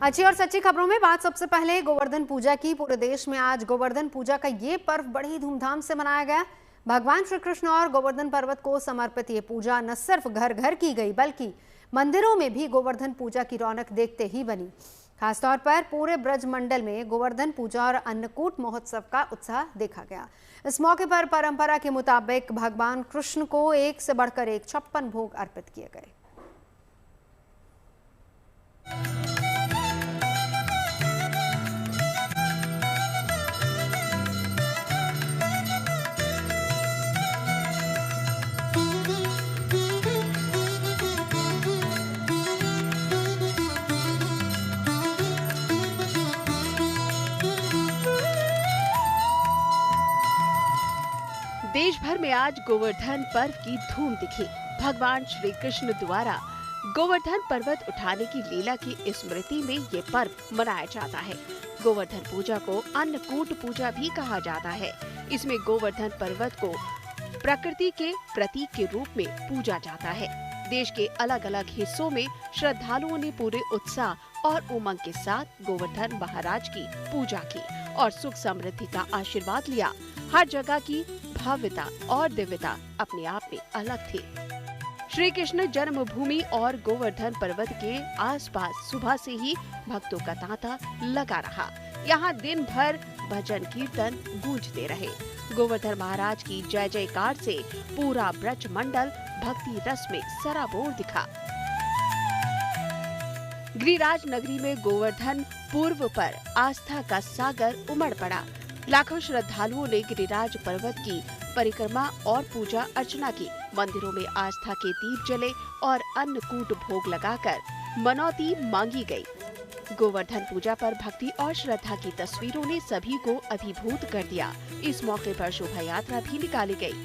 अच्छी और सच्ची खबरों में बात सबसे पहले गोवर्धन पूजा की। पूरे देश में आज गोवर्धन पूजा का ये पर्व बड़ी धूमधाम से मनाया गया। भगवान श्री कृष्ण और गोवर्धन पर्वत को समर्पित ये पूजा न सिर्फ घर घर की गई बल्कि मंदिरों में भी गोवर्धन पूजा की रौनक देखते ही बनी। खासतौर पर पूरे ब्रज मंडल में गोवर्धन पूजा और अन्नकूट महोत्सव का उत्साह देखा गया। इस मौके पर परंपरा के मुताबिक भगवान कृष्ण को एक से बढ़कर एक 56 भोग अर्पित किए गए। देश भर में आज गोवर्धन पर्व की धूम दिखी। भगवान श्री कृष्ण द्वारा गोवर्धन पर्वत उठाने की लीला की स्मृति में ये पर्व मनाया जाता है। गोवर्धन पूजा को अन्नकूट पूजा भी कहा जाता है। इसमें गोवर्धन पर्वत को प्रकृति के प्रतीक के रूप में पूजा जाता है। देश के अलग अलग हिस्सों में श्रद्धालुओं ने पूरे उत्साह और उमंग के साथ गोवर्धन महाराज की पूजा की और सुख समृद्धि का आशीर्वाद लिया। हर जगह की भव्यता और दिव्यता अपने आप में अलग थी। श्री कृष्ण जन्मभूमि और गोवर्धन पर्वत के आसपास सुबह से ही भक्तों का तांता लगा रहा। यहाँ दिन भर भजन कीर्तन गूंजते रहे। गोवर्धन महाराज की जय जयकार से पूरा ब्रज मंडल भक्ति रस में सराबोर दिखा। गिरिराज नगरी में गोवर्धन पूर्व पर आस्था का सागर उमड़ पड़ा। लाखों श्रद्धालुओं ने गिरिराज पर्वत की परिक्रमा और पूजा अर्चना की। मंदिरों में आस्था के दीप जले और अन्नकूट भोग लगाकर मनौती मांगी गई। गोवर्धन पूजा पर भक्ति और श्रद्धा की तस्वीरों ने सभी को अभिभूत कर दिया। इस मौके पर शोभा यात्रा भी निकाली गई।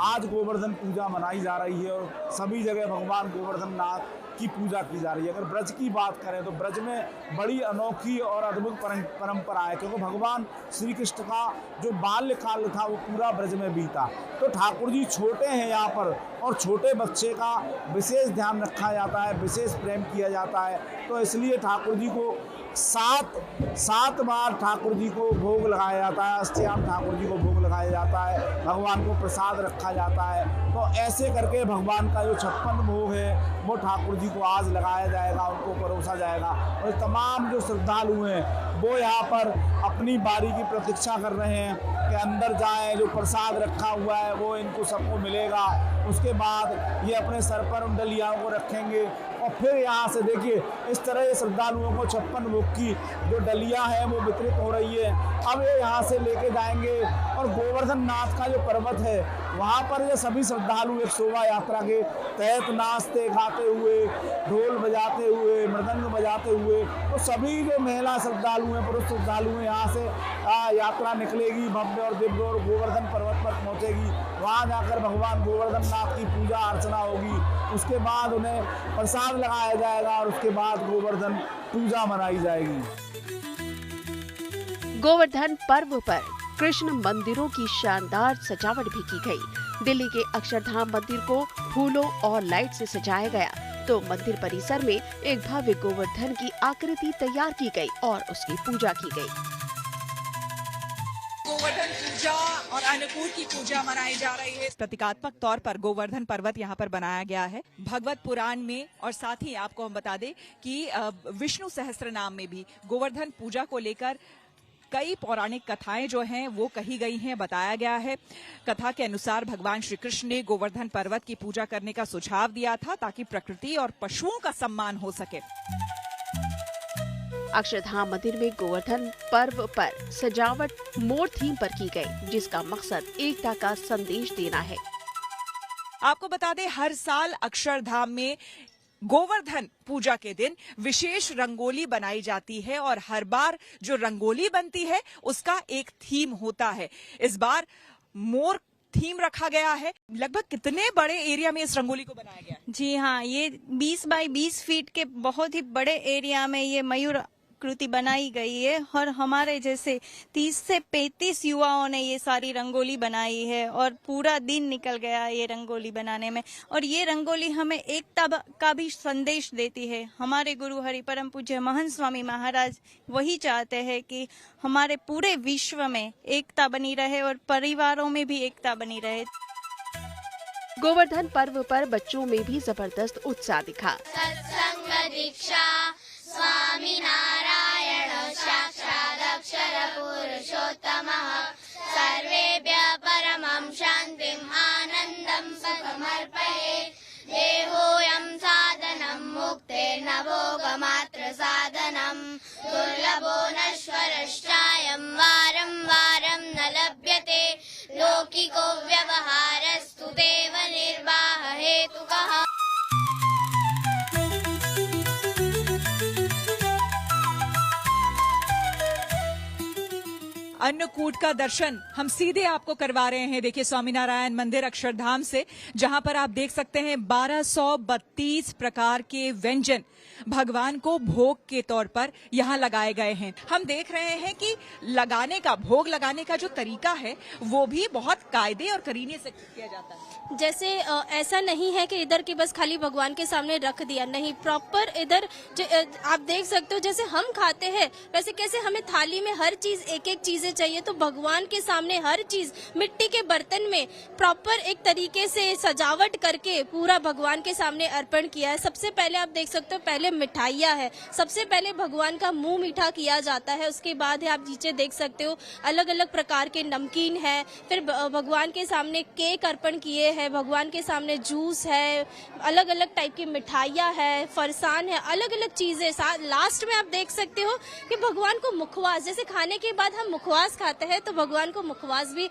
आज गोवर्धन पूजा मनाई जा रही है और सभी जगह भगवान गोवर्धन नाथ की पूजा की जा रही है। अगर ब्रज की बात करें तो ब्रज में बड़ी अनोखी और अद्भुत परंपरा है, क्योंकि भगवान श्री कृष्ण का जो बाल्यकाल था वो पूरा ब्रज में बीता। तो ठाकुर जी छोटे हैं यहाँ पर और छोटे बच्चे का विशेष ध्यान रखा जाता है, विशेष प्रेम किया जाता है। तो इसलिए ठाकुर जी को सात बार ठाकुर जी को भोग लगाया जाता है। अष्टयाम ठाकुर जी को भोग लगाया जाता है, भगवान को प्रसाद रखा जाता है। तो ऐसे करके भगवान का जो 56 भोग है वो ठाकुर जी को आज लगाया जाएगा, उनको परोसा जाएगा। और तमाम जो श्रद्धालु हैं वो यहाँ पर अपनी बारी की प्रतीक्षा कर रहे हैं कि अंदर जाएं। जो प्रसाद रखा हुआ है वो इनको सबको मिलेगा। उसके बाद ये अपने सर पर उन डलियाओं को रखेंगे और फिर यहाँ से देखिए इस तरह ये श्रद्धालुओं को 56 भोग की जो डलियाँ हैं वो वितरित हो रही है। अब ये यहाँ से लेके जाएंगे और गोवर्धन नाथ का जो पर्वत है वहाँ पर ये सभी श्रद्धालु एक शोभा यात्रा के तहत नाचते गाते हुए, ढोल बजाते हुए, मृदंग बजाते हुए, तो सभी जो महिला श्रद्धालु हैं, पुरुष श्रद्धालु हैं, यहाँ से यात्रा निकलेगी भव्य और दिव्य और गोवर्धन पर्वत पर पहुँचेगी। वहाँ जाकर भगवान गोवर्धन नाथ की पूजा अर्चना होगी। उसके बाद उन्हें प्रसाद लगाया जाएगा और उसके बाद गोवर्धन पूजा मनाई जाएगी। गोवर्धन पर्व पर कृष्ण मंदिरों की शानदार सजावट भी की गई। दिल्ली के अक्षरधाम मंदिर को फूलों और लाइट से सजाया गया तो मंदिर परिसर में एक भव्य गोवर्धन की आकृति तैयार की गई और उसकी पूजा की गई। गोवर्धन पूजा और अन्नकूट की पूजा मनाई जा रही है। प्रतीकात्मक तौर पर गोवर्धन पर्वत यहाँ पर बनाया गया है भगवत पुराण में। और साथ ही आपको हम बता दें कि विष्णु सहस्त्र नाम में भी गोवर्धन पूजा को लेकर कई पौराणिक कथाएं जो हैं वो कही गई हैं, बताया गया है। कथा के अनुसार भगवान श्री कृष्ण ने गोवर्धन पर्वत की पूजा करने का सुझाव दिया था ताकि प्रकृति और पशुओं का सम्मान हो सके। अक्षरधाम मंदिर में गोवर्धन पर्व पर सजावट मोर थीम पर की गई, जिसका मकसद एकता का संदेश देना है। आपको बता दें हर साल अक्षरधाम में गोवर्धन पूजा के दिन विशेष रंगोली बनाई जाती है और हर बार जो रंगोली बनती है उसका एक थीम होता है। इस बार मोर थीम रखा गया है। लगभग कितने बड़े एरिया में इस रंगोली को बनाया गया है? जी हाँ, ये 20 बाई 20 फीट के बहुत ही बड़े एरिया में ये मयूर कृति बनाई गई है और हमारे जैसे 30 से 35 युवाओं ने ये सारी रंगोली बनाई है और पूरा दिन निकल गया ये रंगोली बनाने में। और ये रंगोली हमें एकता का भी संदेश देती है। हमारे गुरु हरि परम पूज्य महंत स्वामी महाराज वही चाहते हैं कि हमारे पूरे विश्व में एकता बनी रहे और परिवारों में भी एकता बनी रहे। गोवर्धन पर्व पर बच्चों में भी जबरदस्त उत्साह दिखा। सत्संग दीक्षा स्वामी नारायण साक्षादक्षर पुरुषोत्तमः सर्वेभ्यः परमं शान्तिम् आनन्दं सुखमर्पयेत्। देहोऽयं साधनं मुक्तेर्न भोगमात्र साधनं दुर्लभो नश्वरश्चायं वारं वारं न लभ्यते लौकिको व्यवहारस्तु देव निर्वाह हेतुकः। अन्नकूट का दर्शन हम सीधे आपको करवा रहे हैं। देखिए स्वामीनारायण मंदिर अक्षरधाम से, जहां पर आप देख सकते हैं 1232 प्रकार के व्यंजन भगवान को भोग के तौर पर यहाँ लगाए गए हैं। हम देख रहे हैं कि भोग लगाने का जो तरीका है वो भी बहुत कायदे और करीने से किया जाता है। जैसे ऐसा नहीं है कि इधर की बस खाली भगवान के सामने रख दिया, नहीं, प्रॉपर इधर आप देख सकते हो जैसे हम खाते हैं वैसे कैसे हमें थाली में हर चीज एक एक चीजें चाहिए, तो भगवान के सामने हर चीज मिट्टी के बर्तन में प्रॉपर एक तरीके से सजावट करके पूरा भगवान के सामने अर्पण किया है। सबसे पहले आप देख सकते हो पहले मिठाइयाँ है, सबसे पहले भगवान का मुंह मीठा किया जाता है। उसके बाद है आप नीचे देख सकते हो अलग अलग प्रकार के नमकीन है, फिर भगवान के सामने केक अर्पण किए हैं, भगवान के सामने जूस है, अलग अलग टाइप की मिठाइयाँ है, फरसान है, अलग अलग चीजें। लास्ट में आप देख सकते हो कि भगवान को मुखवास, जैसे खाने के बाद हम मुखवास खाते हैं तो भगवान को मुखवास भी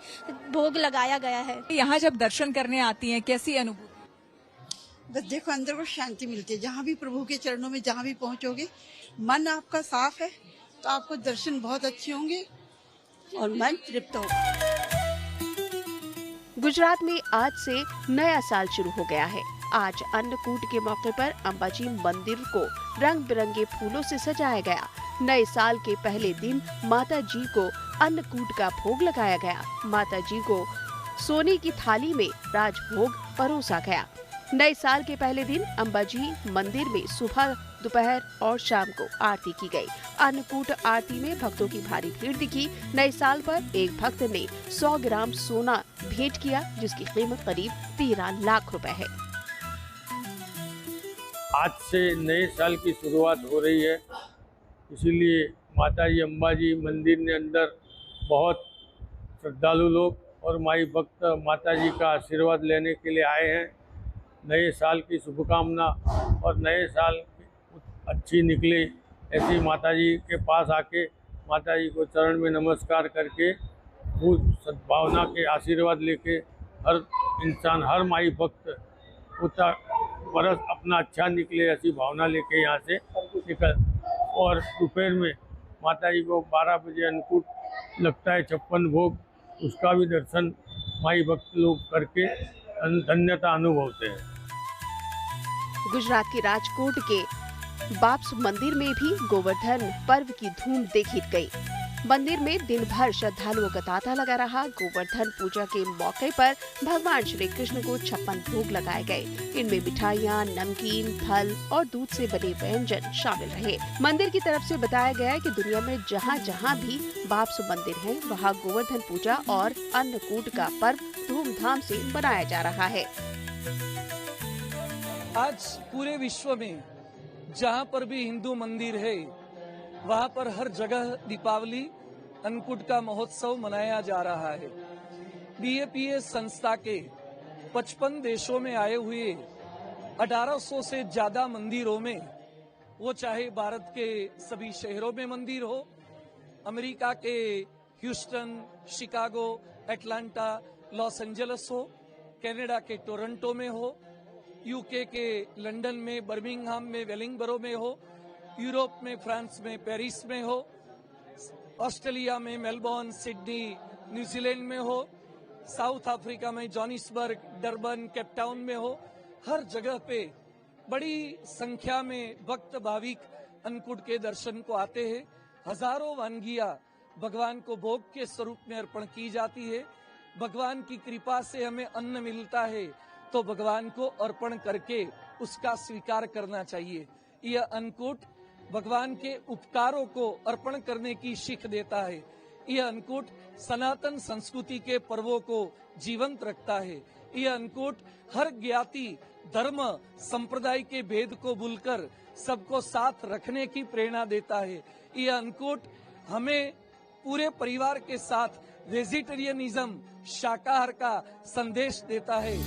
भोग लगाया गया है। यहाँ जब दर्शन करने आती हैं कैसी अनुभूति? बस देखो अंदर को शांति मिलती है। जहाँ भी प्रभु के चरणों में जहाँ भी पहुँचोगे, मन आपका साफ है तो आपको दर्शन बहुत अच्छे होंगे और मन तृप्त होगा। गुजरात में आज से नया साल शुरू हो गया है। आज अन्नकूट के मौके पर अंबाजी मंदिर को रंग बिरंगे फूलों से सजाया गया। नए साल के पहले दिन माता जी को अन्नकूट का भोग लगाया गया। माता जी को सोने की थाली में राजभोग परोसा गया। नए साल के पहले दिन अंबाजी मंदिर में सुबह, दोपहर और शाम को आरती की गई। अन्नकूट आरती में भक्तों की भारी भीड़ दिखी। नए साल पर एक भक्त ने 100 ग्राम सोना भेंट किया, जिसकी कीमत करीब 13 लाख रुपए है। आज से नए साल की शुरुआत हो रही है, इसीलिए माताजी अंबाजी मंदिर के अंदर बहुत श्रद्धालु लोग और माई भक्त माताजी का आशीर्वाद लेने के लिए आए हैं। नए साल की शुभकामना और नए साल अच्छी निकले, ऐसी माताजी के पास आके माताजी को चरण में नमस्कार करके बहुत सद्भावना के आशीर्वाद लेके हर इंसान, हर माई भक्त पूरा बरस अपना अच्छा निकले, ऐसी भावना लेके यहाँ से निकल। और दोपहर में माताजी को 12 बजे अन्नकूट लगता है 56 भोग, उसका भी दर्शन माई भक्त लोग करके धन्यता अनुभवते हैं। गुजरात के राजकोट के बाप्स मंदिर में भी गोवर्धन पर्व की धूम देखी गई। मंदिर में दिन भर श्रद्धालुओं का तांता लगा रहा। गोवर्धन पूजा के मौके पर भगवान श्री कृष्ण को 56 भोग लगाए गए। इनमें मिठाइयाँ, नमकीन, फल और दूध से बने व्यंजन शामिल रहे। मंदिर की तरफ से बताया गया है कि दुनिया में जहाँ जहाँ भी बाप्स मंदिर है, वहाँ गोवर्धन पूजा और अन्नकूट का पर्व धूमधाम से मनाया जा रहा है। आज पूरे विश्व में जहाँ पर भी हिंदू मंदिर है, वहाँ पर हर जगह दीपावली अन्नकूट का महोत्सव मनाया जा रहा है। BAPS संस्था के 55 देशों में आए हुए 1800 से ज्यादा मंदिरों में, वो चाहे भारत के सभी शहरों में मंदिर हो, अमेरिका के Houston, Chicago, Atlanta, Los Angeles हो, कनाडा के टोरंटो में हो, UK के लंदन में, बर्मिंघम में, वेलिंगबरो में हो, यूरोप में, फ्रांस में, पेरिस में हो, ऑस्ट्रेलिया में, मेलबोर्न, सिडनी, न्यूजीलैंड में हो, साउथ अफ्रीका में, जोहानिसबर्ग, डरबन, केपटाउन में हो, हर जगह पे बड़ी संख्या में भक्त भाविक अन्नकूट के दर्शन को आते हैं। हजारों वानगियां भगवान को भोग के स्वरूप में अर्पण की जाती है। भगवान की कृपा से हमें अन्न मिलता है तो भगवान को अर्पण करके उसका स्वीकार करना चाहिए। यह अन्नकूट भगवान के उपकारों को अर्पण करने की सीख देता है। यह अन्नकूट सनातन संस्कृति के पर्वों को जीवंत रखता है। यह अन्नकूट हर ज्ञाति धर्म संप्रदाय के भेद को भूलकर सबको साथ रखने की प्रेरणा देता है। यह अन्नकूट हमें पूरे परिवार के साथ वेजिटेरियनिज्म शाकाहार का संदेश देता है।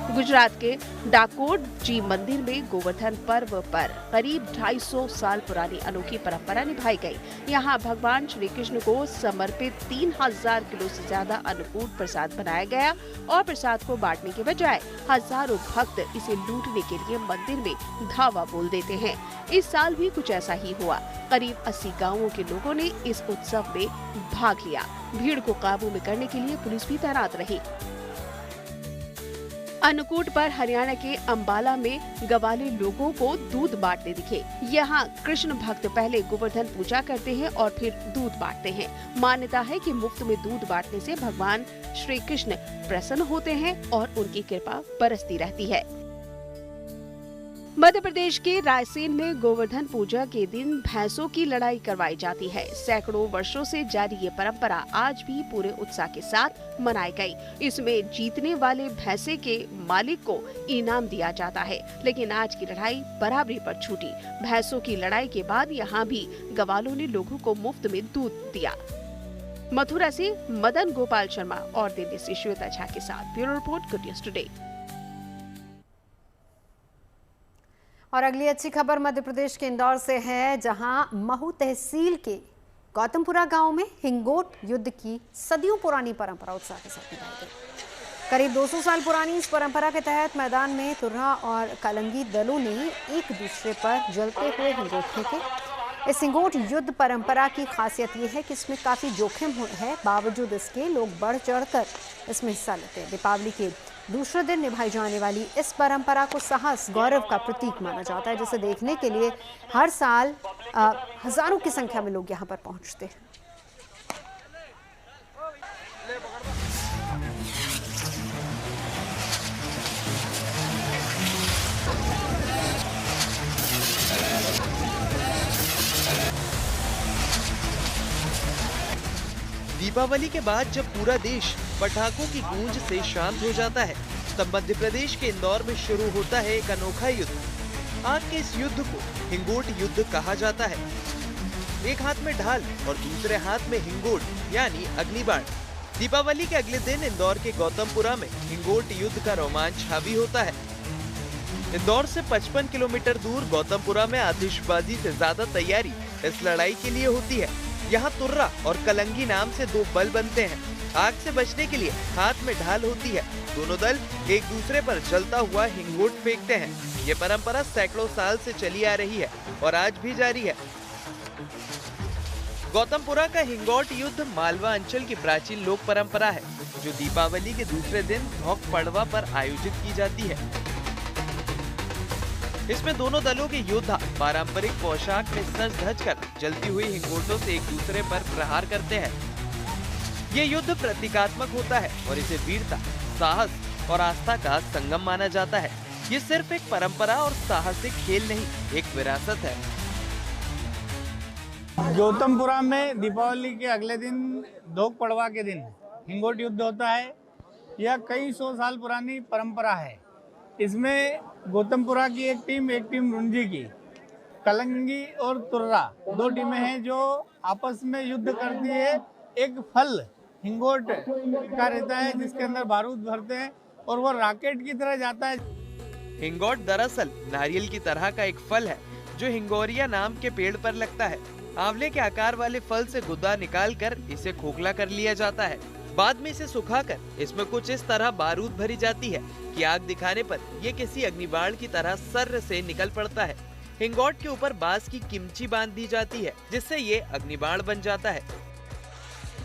गुजरात के डाकोर जी मंदिर में गोवर्धन पर्व पर करीब 250 साल पुरानी अनोखी परंपरा निभाई गई। यहाँ भगवान श्री कृष्ण को समर्पित 3000 किलो से ज्यादा अन्नकूट प्रसाद बनाया गया और प्रसाद को बांटने के बजाय हजारों भक्त इसे लूटने के लिए मंदिर में धावा बोल देते हैं। इस साल भी कुछ ऐसा ही हुआ। करीब 80 गाँवों के लोगों ने इस उत्सव में भाग लिया। भीड़ को काबू में करने के लिए पुलिस भी तैनात रही। अन्नकूट पर हरियाणा के अंबाला में गवाले लोगों को दूध बांटते दिखे। यहाँ कृष्ण भक्त पहले गोवर्धन पूजा करते हैं और फिर दूध बांटते हैं। मान्यता है कि मुफ्त में दूध बांटने से भगवान श्री कृष्ण प्रसन्न होते हैं और उनकी कृपा बरसती रहती है। मध्य प्रदेश के रायसेन में गोवर्धन पूजा के दिन भैंसों की लड़ाई करवाई जाती है। सैकड़ों वर्षों से जारी ये परंपरा आज भी पूरे उत्साह के साथ मनाई गई। इसमें जीतने वाले भैंसे के मालिक को इनाम दिया जाता है। लेकिन आज की लड़ाई बराबरी पर छूटी। भैंसों की लड़ाई के बाद यहाँ भी गवालों ने लोगों को मुफ्त में दूध दिया। मथुरा से मदन गोपाल शर्मा और दिल्ली से श्वेता झा के साथ bureau report, good news today. और अगली अच्छी खबर मध्य प्रदेश के इंदौर से है, जहां महू तहसील के गौतमपुरा गांव में हिंगोट युद्ध की सदियों पुरानी परंपरा उत्साह के साथ निभाई गई। करीब 200 साल पुरानी इस परंपरा के तहत मैदान में तुर्रा और कलंगी दलों ने एक दूसरे पर जलते हुए हिंगोट फेंके। इस हिंगोट युद्ध परंपरा की खासियत ये है कि इसमें काफ़ी जोखिम है, बावजूद इसके लोग बढ़ चढ़कर इसमें हिस्सा लेते हैं। दीपावली के दूसरे दिन निभाई जाने वाली इस परंपरा को साहस गौरव का प्रतीक माना जाता है, जिसे देखने के लिए हर साल हजारों की संख्या में लोग यहाँ पर पहुँचते हैं। दीपावली के बाद जब पूरा देश पटाखों की गूंज से शांत हो जाता है, तब मध्य प्रदेश के इंदौर में शुरू होता है एक अनोखा युद्ध। आज के इस युद्ध को हिंगोट युद्ध कहा जाता है। एक हाथ में ढाल और दूसरे हाथ में हिंगोट यानी अग्निबाण। दीपावली के अगले दिन इंदौर के गौतमपुरा में हिंगोट युद्ध का रोमांच हावी होता है। इंदौर से 55 किलोमीटर दूर गौतमपुरा में आतिशबाजी से ज्यादा तैयारी इस लड़ाई के लिए होती है। यहाँ तुर्रा और कलंगी नाम से दो बल बनते हैं। आग से बचने के लिए हाथ में ढाल होती है। दोनों दल एक दूसरे पर जलता हुआ हिंगोट फेंकते हैं। ये परंपरा सैकड़ों साल से चली आ रही है और आज भी जारी है। गौतमपुरा का हिंगोट युद्ध मालवा अंचल की प्राचीन लोक परंपरा है, जो दीपावली के दूसरे दिन भोग पड़वा पर आयोजित की जाती है। इसमें दोनों दलों के योद्धा पारंपरिक पोशाक में सज धज कर जलती हुई हिंगोटों से एक दूसरे पर प्रहार करते हैं। ये युद्ध प्रतीकात्मक होता है और इसे वीरता, साहस और आस्था का संगम माना जाता है। ये सिर्फ एक परंपरा और साहसिक खेल नहीं, एक विरासत है। गौतमपुरा में दीपावली के अगले दिन भोग पड़वा के दिन हिंगोट युद्ध होता है। यह कई सौ साल पुरानी परंपरा है। इसमें गौतमपुरा की एक टीम रुंजी की, कलंगी और तुर्रा दो टीमें हैं जो आपस में युद्ध करती है। एक फल हिंगोट का रहता है जिसके अंदर बारूद भरते हैं और वो रॉकेट की तरह जाता है। हिंगोट दरअसल नारियल की तरह का एक फल है जो हिंगोरिया नाम के पेड़ पर लगता है। आंवले के आकार वाले फल से गुदा निकालकर इसे खोखला कर लिया जाता है। बाद में इसे सुखाकर इसमें कुछ इस तरह बारूद भरी जाती है कि आग दिखाने पर ये किसी अग्निबाण की तरह सर्र से निकल पड़ता है। हिंगोट के ऊपर बांस की किमची बांध दी जाती है जिससे ये अग्निबाण बन जाता है।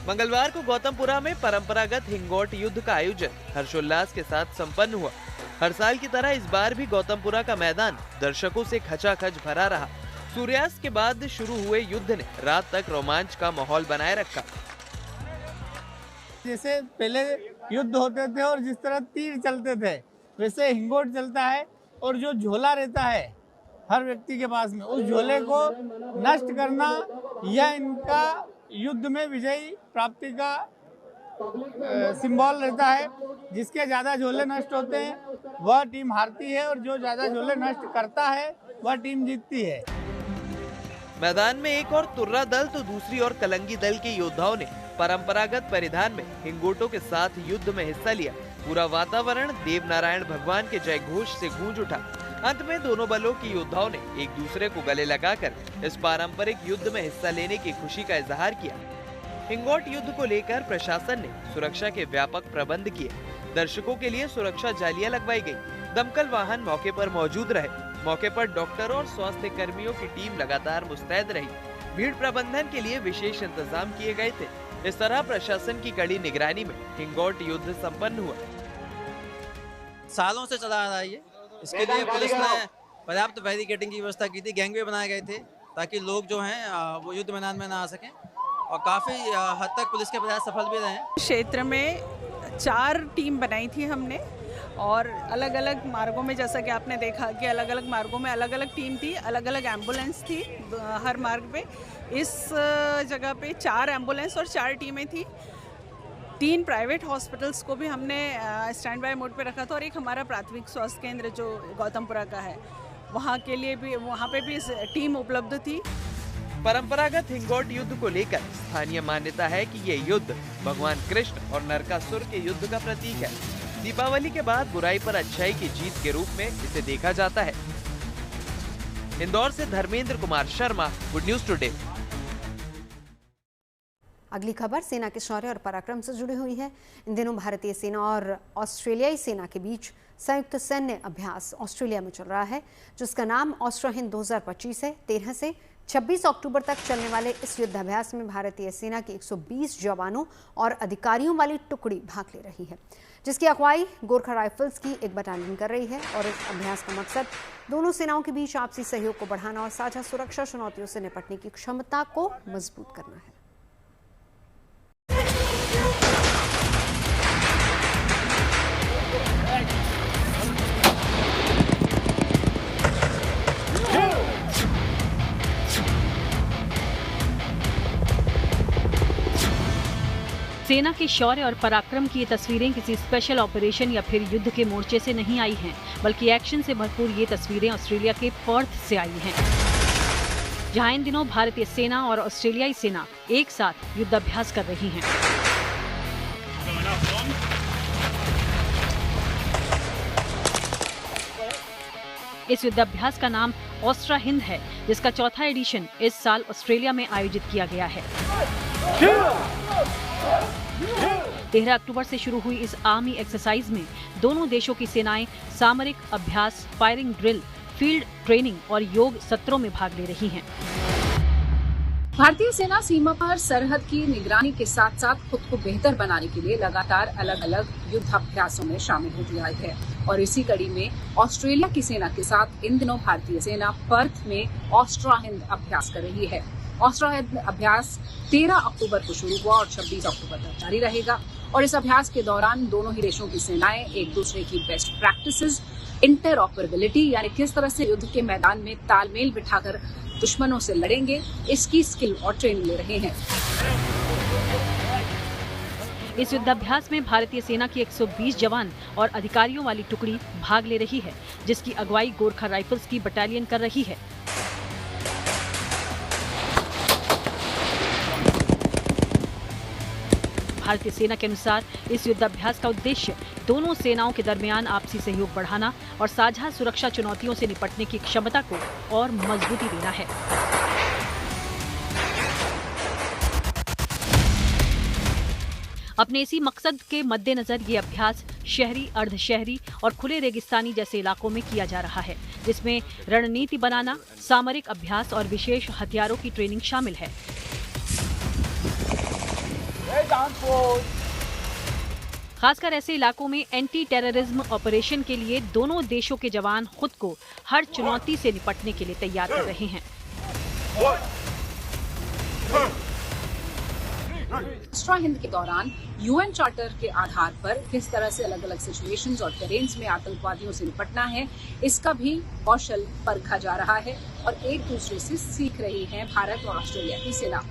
मंगलवार को गौतमपुरा में परंपरागत हिंगोट युद्ध का आयोजन हर्षोल्लास के साथ संपन्न हुआ। हर साल की तरह इस बार भी गौतमपुरा का मैदान दर्शकों से खचाखच भरा रहा। सूर्यास्त के बाद शुरू हुए युद्ध ने रात तक रोमांच का माहौल बनाए रखा। जैसे पहले युद्ध होते थे और जिस तरह तीर चलते थे वैसे हिंगोट चलता है, और जो झोला रहता है हर व्यक्ति के पास में, उस झोले को नष्ट करना यह इनका युद्ध में विजयी प्राप्ति का सिंबल रहता है। जिसके ज्यादा झोले नष्ट होते हैं वह टीम हारती है, और जो ज्यादा झोले नष्ट करता है वह टीम जीतती है। मैदान में एक और तुर्रा दल तो दूसरी ओर कलंगी दल के योद्धाओं ने परंपरागत परिधान में हिंगोटों के साथ युद्ध में हिस्सा लिया। पूरा वातावरण देव नारायण भगवान के जय घोष से गूंज उठा। अंत में दोनों बलों के योद्धाओं ने एक दूसरे को गले लगाकर इस पारंपरिक युद्ध में हिस्सा लेने की खुशी का इजहार किया। हिंगोट युद्ध को लेकर प्रशासन ने सुरक्षा के व्यापक प्रबंध किए। दर्शकों के लिए सुरक्षा जालियां लगवाई गई। दमकल वाहन मौके पर मौजूद रहे। मौके पर डॉक्टरों और स्वास्थ्य कर्मियों की टीम लगातार मुस्तैद रही। भीड़ प्रबंधन के लिए विशेष इंतजाम किए गए थे। इस तरह प्रशासन की कड़ी निगरानी में हिंगोट युद्ध संपन्न हुआ। सालों से चला आ रहा है ये। इसके लिए पुलिस ने पर्याप्त बैरिकेडिंग की व्यवस्था की थी। गैंगवे बनाए गए थे ताकि लोग जो हैं वो युद्ध मैदान में ना आ सकें, और काफी हद तक पुलिस के प्रयास सफल भी रहे हैं। क्षेत्र में 4 टीम बनाई थी हमने, और अलग अलग मार्गों में, जैसा कि आपने देखा कि अलग अलग मार्गों में अलग अलग टीम थी, अलग अलग एम्बुलेंस थी हर मार्ग पे। इस जगह पे 4 एम्बुलेंस और 4 टीमें थी। 3 प्राइवेट हॉस्पिटल्स को भी हमने स्टैंड बाय मोड पे रखा था, और एक हमारा प्राथमिक स्वास्थ्य केंद्र जो गौतमपुरा का है वहाँ के लिए भी, वहाँ पे भी टीम उपलब्ध थी। परंपरागत हिंगोट युद्ध को लेकर स्थानीय मान्यता है कि ये युद्ध भगवान कृष्ण और नरकासुर के युद्ध का प्रतीक है। दीपावली के बाद बुराई पर अच्छाई की जीत के रूप में इसे देखा जाता है। इंदौर से Dharmendra Kumar Sharma, good news today. अगली खबर सेना के शौर्य और पराक्रम से जुड़ी हुई है। इन दिनों भारतीय सेना और ऑस्ट्रेलियाई सेना के बीच संयुक्त सैन्य अभ्यास ऑस्ट्रेलिया में चल रहा है, जिसका नाम ऑस्ट्रा हिंद 2025 है। 13 से 26 अक्टूबर तक चलने वाले इस युद्धाभ्यास में भारतीय सेना के 120 जवानों और अधिकारियों वाली टुकड़ी भाग ले रही है, जिसकी अगुवाई गोरखा राइफल्स की एक बटालियन कर रही है। और इस अभ्यास का मकसद दोनों सेनाओं के बीच आपसी सहयोग को बढ़ाना और साझा सुरक्षा चुनौतियों से निपटने की क्षमता को मजबूत करना है। सेना के शौर्य और पराक्रम की ये तस्वीरें किसी स्पेशल ऑपरेशन या फिर युद्ध के मोर्चे से नहीं आई हैं, बल्कि एक्शन से भरपूर ये तस्वीरें ऑस्ट्रेलिया के पर्थ से आई हैं, जहां इन दिनों भारतीय सेना और ऑस्ट्रेलियाई सेना एक साथ युद्धाभ्यास कर रही हैं। इस युद्धाभ्यास का नाम ऑस्ट्रा हिंद है, जिसका चौथा एडिशन इस साल ऑस्ट्रेलिया में आयोजित किया गया है। 13 अक्टूबर से शुरू हुई इस आर्मी एक्सरसाइज में दोनों देशों की सेनाएं सामरिक अभ्यास, फायरिंग ड्रिल, फील्ड ट्रेनिंग और योग सत्रों में भाग ले रही हैं। भारतीय सेना सीमा पर सरहद की निगरानी के साथ साथ खुद को बेहतर बनाने के लिए लगातार अलग अलग युद्धाभ्यासों में शामिल होती आई है, और इसी कड़ी में ऑस्ट्रेलिया की सेना के साथ इन दिनों भारतीय सेना पर्थ में ऑस्ट्रा हिंद अभ्यास कर रही है। ऑस्ट्रा हिंद अभ्यास 13 अक्टूबर को शुरू हुआ और 26 अक्टूबर तक जारी रहेगा, और इस अभ्यास के दौरान दोनों ही देशों की सेनाएं एक दूसरे की बेस्ट प्रैक्टिसेस, इंटरऑपरेबिलिटी यानी किस तरह से युद्ध के मैदान में तालमेल बिठाकर दुश्मनों से लड़ेंगे, इसकी स्किल और ट्रेनिंग ले रहे हैं। इस युद्धाभ्यास में भारतीय सेना की 120 जवान और अधिकारियों वाली टुकड़ी भाग ले रही है, जिसकी अगुवाई गोरखा राइफल्स की बटालियन कर रही है। भारतीय सेना के अनुसार इस युद्धाभ्यास का उद्देश्य दोनों सेनाओं के दरमियान आपसी सहयोग बढ़ाना और साझा सुरक्षा चुनौतियों से निपटने की क्षमता को और मजबूती देना है। अपने इसी मकसद के मद्देनजर ये अभ्यास शहरी, अर्धशहरी और खुले रेगिस्तानी जैसे इलाकों में किया जा रहा है, जिसमें रणनीति बनाना, सामरिक अभ्यास और विशेष हथियारों की ट्रेनिंग शामिल है। खासकर ऐसे इलाकों में एंटी टेररिज्म ऑपरेशन के लिए दोनों देशों के जवान खुद को हर चुनौती से निपटने के लिए तैयार कर रहे हैं। ऑस्ट्रा हिंद के दौरान यूएन चार्टर के आधार पर किस तरह से अलग अलग सिचुएशंस और टेरेन्स में आतंकवादियों से निपटना है, इसका भी कौशल परखा जा रहा है और एक दूसरे से सीख रही है भारत और ऑस्ट्रेलिया की सेना।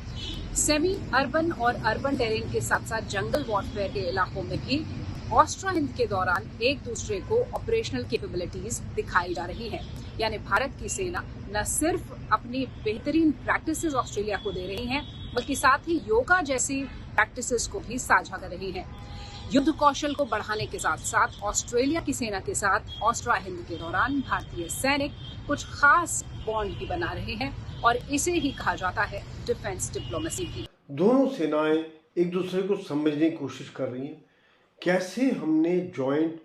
सेमी अर्बन और अर्बन टेरेन के साथ साथ जंगल वॉरफेयर के इलाकों में भी ऑस्ट्रा हिंद के दौरान एक दूसरे को ऑपरेशनल कैपेबिलिटीज दिखाई जा रही है। यानी भारत की सेना न सिर्फ अपनी बेहतरीन प्रैक्टिसेस ऑस्ट्रेलिया को दे रही है, बल्कि साथ ही योगा जैसी प्रैक्टिसेस को भी साझा कर रही है। युद्ध कौशल को बढ़ाने के साथ साथ ऑस्ट्रेलिया की सेना के साथ ऑस्ट्रा हिंद के दौरान भारतीय सैनिक कुछ खास बॉन्ड भी बना रहे हैं और इसे ही कहा जाता है डिफेंस डिप्लोमेसी की। दोनों सेनाएं एक दूसरे को समझने की कोशिश कर रही हैं। कैसे हमने जॉइंट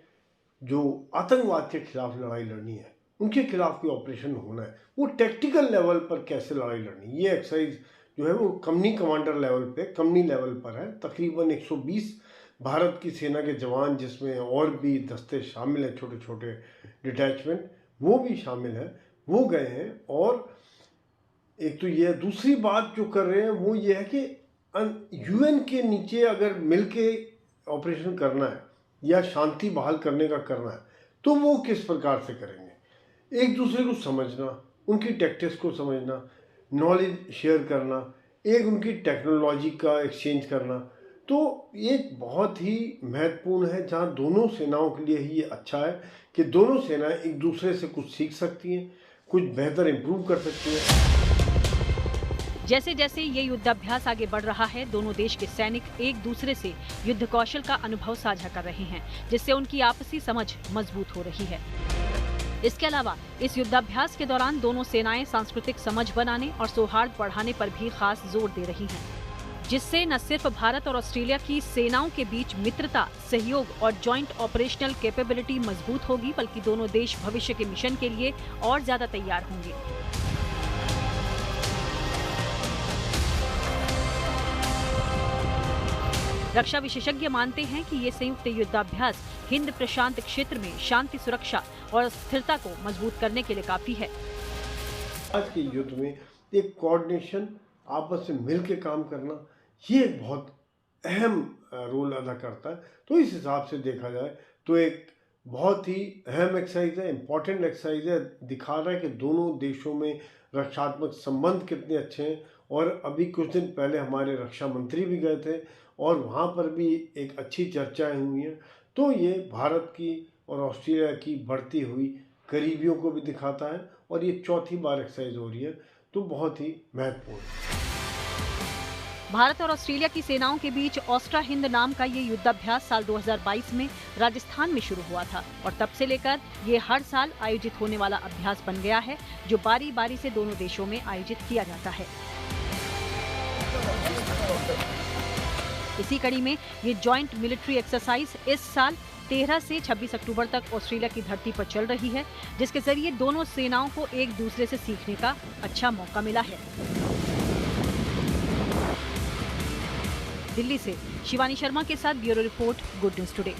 जो आतंकवाद के खिलाफ लड़ाई लड़नी है, उनके खिलाफ कोई ऑपरेशन होना है, वो टैक्टिकल लेवल पर कैसे लड़ाई लड़नी। ये एक्सरसाइज जो है वो कंपनी कमांडर लेवल पे, कंपनी लेवल पर है। तकरीबन 120 भारत की सेना के जवान, जिसमें और भी दस्ते शामिल हैं, छोटे छोटे डिटैचमेंट, वो भी शामिल हैं, वो गए हैं। और एक तो ये दूसरी बात जो कर रहे हैं वो ये है कि यूएन के नीचे अगर मिलके ऑपरेशन करना है या शांति बहाल करने का करना है तो वो किस प्रकार से करेंगे। एक दूसरे को समझना, उनकी टैक्टिक्स को समझना, नॉलेज शेयर करना, एक उनकी टेक्नोलॉजी का एक्सचेंज करना, तो ये बहुत ही महत्वपूर्ण है। जहाँ दोनों सेनाओं के लिए ही ये अच्छा है कि दोनों सेनाएं एक दूसरे से कुछ सीख सकती हैं, कुछ बेहतर इम्प्रूव कर सकती हैं। जैसे जैसे ये युद्धाभ्यास आगे बढ़ रहा है, दोनों देश के सैनिक एक दूसरे से युद्ध कौशल का अनुभव साझा कर रहे हैं, जिससे उनकी आपसी समझ मजबूत हो रही है। इसके अलावा इस युद्धाभ्यास के दौरान दोनों सेनाएं सांस्कृतिक समझ बनाने और सौहार्द बढ़ाने पर भी खास जोर दे रही हैं, जिससे न सिर्फ भारत और ऑस्ट्रेलिया की सेनाओं के बीच मित्रता, सहयोग और जॉइंट ऑपरेशनल कैपेबिलिटी मजबूत होगी, बल्कि दोनों देश भविष्य के मिशन के लिए और ज्यादा तैयार होंगे। रक्षा विशेषज्ञ मानते हैं कि ये संयुक्त युद्धाभ्यास हिंद प्रशांत क्षेत्र में शांति, सुरक्षा और स्थिरता को मजबूत करने के लिए काफी है। आज के युद्ध में एक कोऑर्डिनेशन, आपस में मिलकर काम करना, ये एक बहुत अहम रोल अदा करता है। तो इस हिसाब से देखा जाए तो एक बहुत ही अहम एक्सरसाइज है, इम्पॉर्टेंट एक्सरसाइज है। दिखा रहा है कि दोनों देशों में रक्षात्मक संबंध कितने अच्छे हैं। और अभी कुछ दिन पहले हमारे रक्षा मंत्री भी गए थे और वहाँ पर भी एक अच्छी चर्चाएं हुई हैं। तो ये भारत की और ऑस्ट्रेलिया की बढ़ती हुई करीबियों को भी दिखाता है और ये चौथी बार एक्सरसाइज हो रही है, तो बहुत ही महत्वपूर्ण है। भारत और ऑस्ट्रेलिया की सेनाओं के बीच ऑस्ट्रा हिंद नाम का ये युद्धाभ्यास साल 2022 में राजस्थान में शुरू हुआ था और तब से लेकर ये हर साल आयोजित होने वाला अभ्यास बन गया है, जो बारी बारी से दोनों देशों में आयोजित किया जाता है। इसी कड़ी में ये जॉइंट मिलिट्री एक्सरसाइज इस साल 13 से 26 अक्टूबर तक ऑस्ट्रेलिया की धरती पर चल रही है, जिसके जरिए दोनों सेनाओं को एक दूसरे से सीखने का अच्छा मौका मिला है। दिल्ली से शिवानी शर्मा के साथ bureau report, good news today.